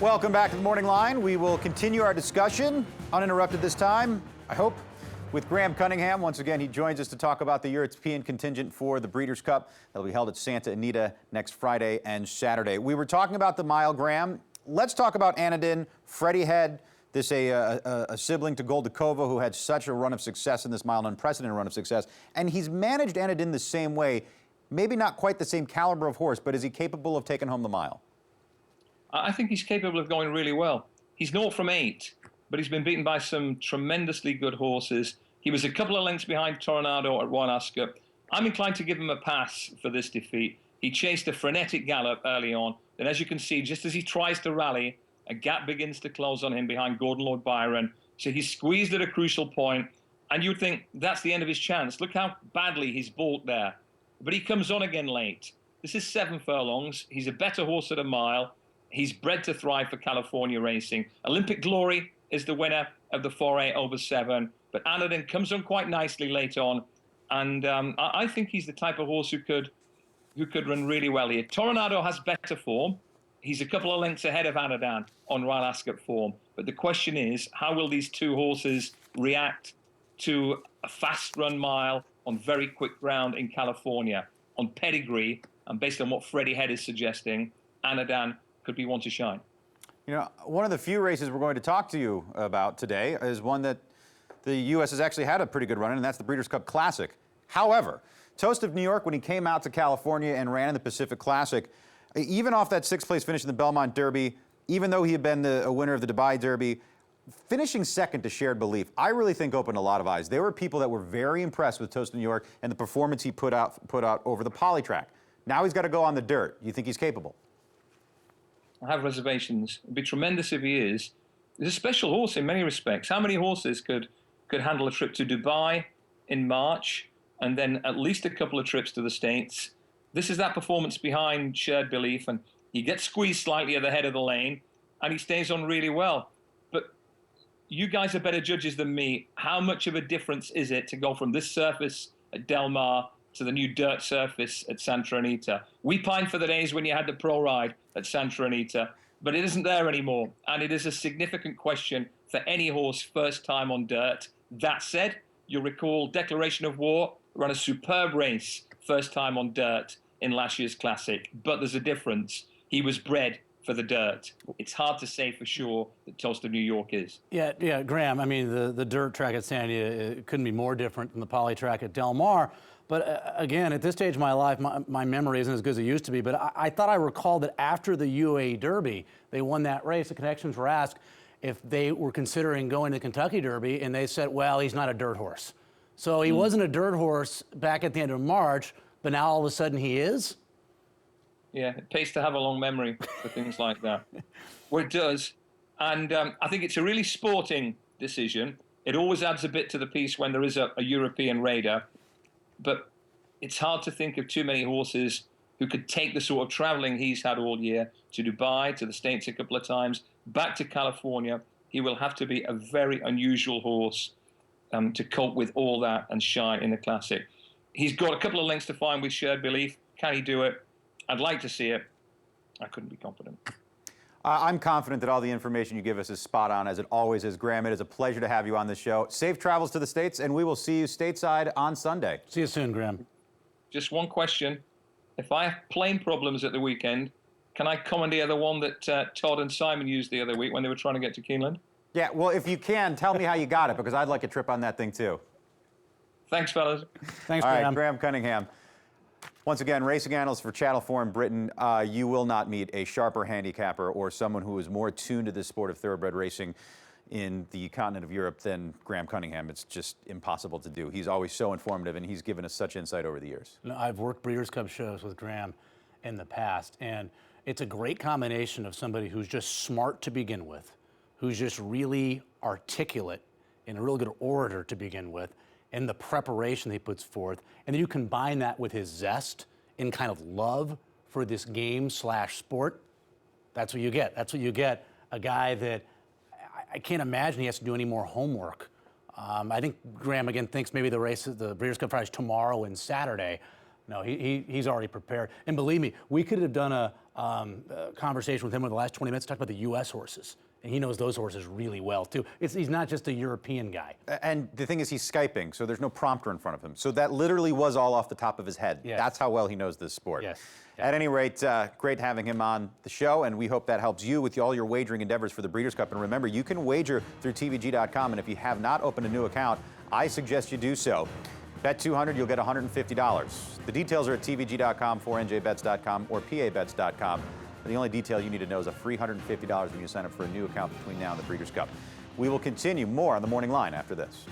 Welcome back to the Morning Line. We will continue our discussion, uninterrupted this time, I hope, with Graham Cunningham. Once again, he joins us to talk about the European contingent for the Breeders' Cup that'll be held at Santa Anita next Friday and Saturday. We were talking about the mile, Graham. Let's talk about Anadin. Freddie had this a sibling to Goldikova who had such a run of success in this mile, an unprecedented run of success, and he's managed Anadin the same way. Maybe not quite the same caliber of horse, but is he capable of taking home the mile? I think he's capable of going really well. He's 0 from 8, but he's been beaten by some tremendously good horses. He was a couple of lengths behind Toronado at Royal Ascot. I'm inclined to give him a pass for this defeat. He chased a frenetic gallop early on. Then, as you can see, just as he tries to rally, a gap begins to close on him behind Gordon Lord Byron. So he's squeezed at a crucial point, and you'd think that's the end of his chance. Look how badly he's balked there. But he comes on again late. This is 7 furlongs. He's a better horse at a mile. He's bred to thrive for California racing. Olympic Glory is the winner of the 4A over 7. But Anadin comes on quite nicely late on. And I think he's the type of horse who could run really well here. Toronado has better form. He's a couple of lengths ahead of Anadin on Royal Ascot form. But the question is, how will these two horses react to a fast run mile on very quick ground in California? On pedigree, and based on what Freddie Head is suggesting, Anadin could be one to shine. You know, one of the few races we're going to talk to you about today is one that the U.S. has actually had a pretty good run in, and that's the Breeders' Cup Classic. However, Toast of New York, when he came out to California and ran in the Pacific Classic, even off that 6th place finish in the Belmont Derby, even though he had been a winner of the Dubai Derby, finishing second to Shared Belief, I really think opened a lot of eyes. There were people that were very impressed with Toast of New York and the performance he put out over the poly track. Now he's got to go on the dirt. You think he's capable? I have reservations. It'd be tremendous if he is. He's a special horse in many respects. How many horses could handle a trip to Dubai in March and then at least a couple of trips to the States? This is that performance behind Shared Belief, and he gets squeezed slightly at the head of the lane, and he stays on really well. But you guys are better judges than me. How much of a difference is it to go from this surface at Del Mar to the new dirt surface at Santa Anita? We pined for the days when you had the pro ride at Santa Anita, but it isn't there anymore. And it is a significant question for any horse first time on dirt. That said, you'll recall Declaration of War ran a superb race first time on dirt in last year's Classic, but there's a difference. He was bred for the dirt. It's hard to say for sure that Toast of New York is. Yeah, Graham, I mean, the dirt track at Santa Anita couldn't be more different than the poly track at Del Mar. But again, at this stage of my life, my memory isn't as good as it used to be. But I thought I recalled that after the UAE Derby, they won that race. The connections were asked if they were considering going to the Kentucky Derby, and they said, well, he's not a dirt horse. So he wasn't a dirt horse back at the end of March, but now all of a sudden he is? Yeah, it pays to have a long memory for things like that. Well, it does. And I think it's a really sporting decision. It always adds a bit to the piece when there is a European raider. But it's hard to think of too many horses who could take the sort of traveling he's had all year to Dubai, to the States a couple of times, back to California. He will have to be a very unusual horse to cope with all that and shine in the Classic. He's got a couple of lengths to find with Shared Belief. Can he do it? I'd like to see it. I couldn't be confident. I'm confident that all the information you give us is spot on, as it always is. Graham, it is a pleasure to have you on the show. Safe travels to the States, and we will see you stateside on Sunday. See you soon, Graham. Just one question. If I have plane problems at the weekend, can I commandeer the one that Todd and Simon used the other week when they were trying to get to Keeneland? Yeah, well, if you can, tell me how you got it, because I'd like a trip on that thing, too. Thanks, fellas. Thanks, All Graham. right, Graham Cunningham. Once again, racing analyst for Channel 4 in Britain. You will not meet a sharper handicapper or someone who is more tuned to this sport of thoroughbred racing in the continent of Europe than Graham Cunningham. It's just impossible to do. He's always so informative, and he's given us such insight over the years. No, I've worked Breeders' Cup shows with Graham in the past, and it's a great combination of somebody who's just smart to begin with, who's just really articulate and a real good orator to begin with, and the preparation he puts forth. And then you combine that with his zest and kind of love for this game/sport. That's what you get. That's what you get. A guy that I can't imagine he has to do any more homework. I think Graham, again, thinks maybe the Breeders' Cup Friday is tomorrow and Saturday. No, he's already prepared. And believe me, we could have done a conversation with him over the last 20 minutes, talked about the U.S. horses. And he knows those horses really well, too. He's not just a European guy. And the thing is, he's Skyping, so there's no prompter in front of him. So that literally was all off the top of his head. Yes. That's how well he knows this sport. Yes. At any rate, great having him on the show, and we hope that helps you with all your wagering endeavors for the Breeders' Cup. And remember, you can wager through TVG.com, and if you have not opened a new account, I suggest you do so. Bet $200, you'll get $150. The details are at tvg.com, 4njbets.com, or pabets.com. The only detail you need to know is a free $150 when you sign up for a new account between now and the Breeders' Cup. We will continue more on the Morning Line after this.